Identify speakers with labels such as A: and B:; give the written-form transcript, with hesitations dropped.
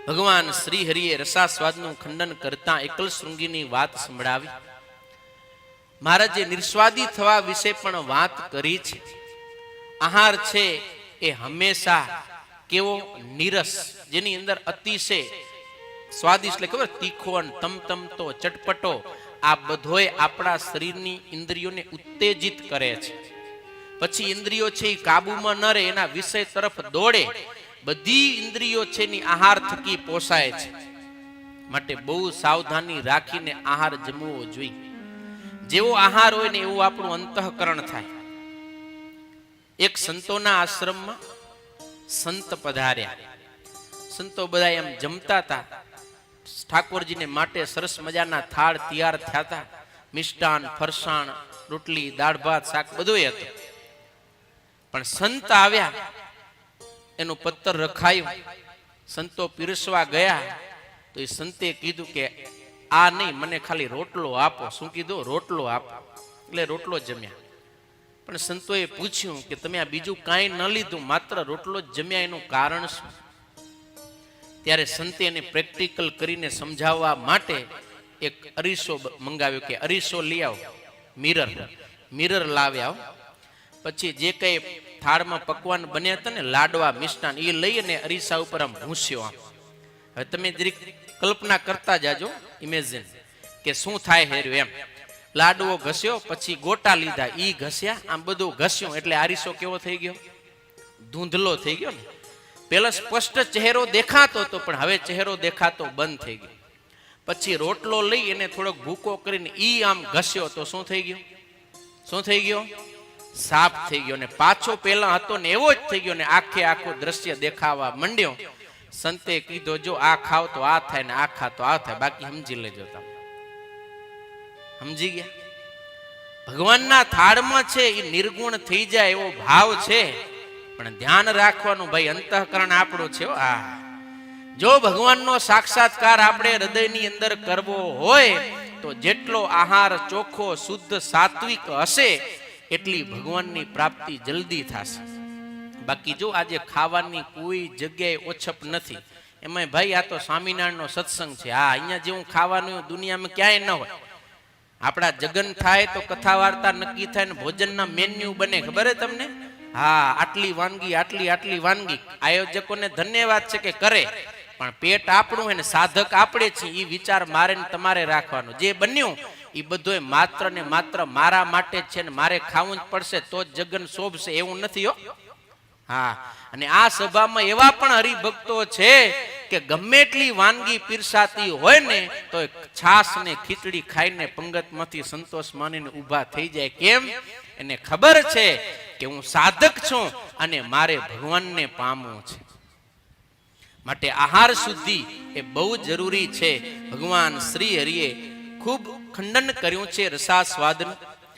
A: ભગવાન શ્રી હરિએ રસાસ્વાદનું ખંડન કરતા એકલ શૃંગીની વાત સંભળાવી. મહારાજે નિર્સ્વાદી થવા વિશે પણ વાત કરી છે. આહાર છે એ હંમેશા કેવો નીરસ, જેની અંદર અતિશય સ્વાદિષ્ટ, એટલે ખબર તીખો અને તમતમતો ચટપટો, આ બધોય આપણા શરીરની ઇન્દ્રિયોને ઉત્તેજિત કરે છે. પછી ઇન્દ્રિયો છે એ કાબુમાં ન રહે, એના વિષય તરફ દોડે. બધી ઇન્દ્રિયો છે ની આહાર થકી પોસાય છે. માટે બહુ સાવધાની રાખીને આહાર જમવો જોઈએ. જેવો આહાર હોય ને એવું આપણું અંતઃકરણ થાય. એક સંતોના આશ્રમમાં સંત પધાર્યા. સંતો બધા એમ જમતા હતા. ઠાકોરજીને માટે સરસ મજાના થાળ તૈયાર થયા હતા. મિષ્ટાન, ફરસાણ, રોટલી, દાળ ભાત, શાક બધું હતું. પણ સંત આવ્યા, એનું પત્તર રખાયું. સંતો પીરસવા ગયા તો એ સંતે કીધું કે આ નહીં, મને ખાલી રોટલો આપો. શું કીધું? રોટલો આપો. એટલે રોટલો જમ્યા. પણ સંતોએ પૂછ્યું કે તમે આ બીજું કાંઈ ન લીધું, માત્ર રોટલો જ જમ્યા, એનું કારણ શું? ત્યારે સંતે એને પ્રેક્ટિકલ કરીને સમજાવવા માટે એક અરીસો મંગાવ્યો કે અરીસો લઈ આવો, મિરર લાવ્યા. પછી જે કઈ થાળમાં પકવાન બન્યા હતા ને, લાડવા, મિષ્ટાન, એ લઈ અને અરીસા ઉપર આમ ભૂસ્યો. આમ હવે તમે જરીક કલ્પના કરતા જાજો, ઇમેજિન કે શું થાય હેર્યું એમ. લાડવો ઘસ્યો, પછી ગોટા લીધા, ઈ ઘસ્યા, આમ બધું ઘસ્યું. એટલે આરીસો કેવો થઈ ગયો? ધૂંધલો થઈ ગયો ને. પેલા સ્પષ્ટ ચહેરો દેખાતો હતો, પણ હવે ચહેરો દેખાતો બંધ થઈ ગયો. પછી રોટલો લઈ એને થોડોક ભૂકો કરીને ઈ આમ ઘસ્યો તો શું થઈ ગયો? શું થઈ ગયો? સાફ થઈ ગયો. ને પાછો પેલા હતો ને એવો જ થઈ ગયો. ને આખે આખો દ્રશ્ય દેખાવા માંડ્યો. સંતે કીધો જો આ ખાવ તો આ થાય ને આ ખા તો આ થાય, બાકી સમજી લેજો. તમે સમજી ગયા? ભગવાનના થાળમાં છે એ નિર્ગુણ થઈ જાય એવો ભાવ છે, પણ ધ્યાન રાખવાનું ભાઈ, અંતઃકરણ આપણું છે. આ જો ભગવાનનો સાક્ષાત્કાર આપણે હૃદયની અંદર કરવો હોય તો જેટલો આહાર ચોખ્ખો, શુદ્ધ, સાત્વિક હશે એટલી ભગવાનની પ્રાપ્તિ જલ્દી થશે. બાકી જો આજે ખાવાની કોઈ જગ્યાએ ઓછપ નથી. એમાં ભાઈ આ તો સ્વામિનારાયણનો સત્સંગ છે. હા, અહીંયા જેવું ખાવાનું દુનિયામાં ક્યાંય ન હોય. આપણા જગન થાય તો કથા વાર્તા નક્કી થાય ને ભોજનના મેન્યુ બને, ખબર હે તમને? હા, આટલી વાનગી, આટલી વાનગી. આયોજકોને ધન્યવાદ છે કે કરે, પણ પેટ આપણું હોય ને સાધક આપણે છીએ, એ વિચાર મારે ને તમારે રાખવાનો. જે બન્યું એ બધું માત્ર ને માત્ર મારા માટે જ છે ને મારે ખાવું જ પડશે તો જ જગન શોભશે, એવું નથી હો. હા, અને આ સભામાં એવા પણ હરિભક્તો છે કે ગમે એટલી વાનગી પીરસાતી હોય ને તો છાસ ને ખીચડી ખાઈને પંગતમાંથી સંતોષ માનીને ઊભા થઈ જાય. કેમ? એને ખબર છે કે હું સાધક છું અને મારે ભગવાનને પામવું છે. માટે આહાર શુદ્ધિ એ બહુ જરૂરી છે. ભગવાન શ્રી હરિએ ખૂબ ખંડન કર્યું છે રસાસ્વાદનું.